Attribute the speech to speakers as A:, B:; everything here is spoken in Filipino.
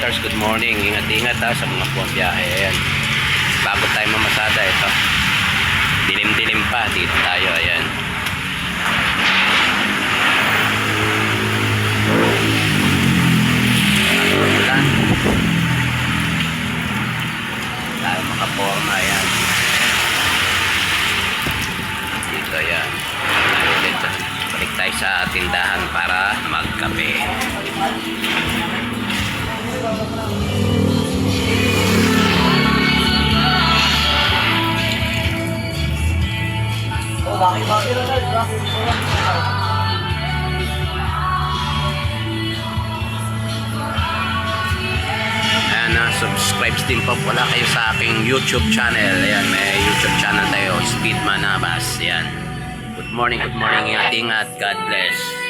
A: vloggers, good morning. Ingat-ingat sa mga buwang biyahe. Ayan. Bago tayo mamasada, ito. Dilim-dilim pa. Dito tayo. Ayan. Ulan. Tayo makaporma. Ayan. Dito, ayan. Dito. Balik tayo sa tindahan para magkape. Ayan, subscribe din po wala kayo sa aking YouTube channel. Ayan, may YouTube channel tayo, Speedman Navas. Ayan. Good morning, ingat-ingat. God bless.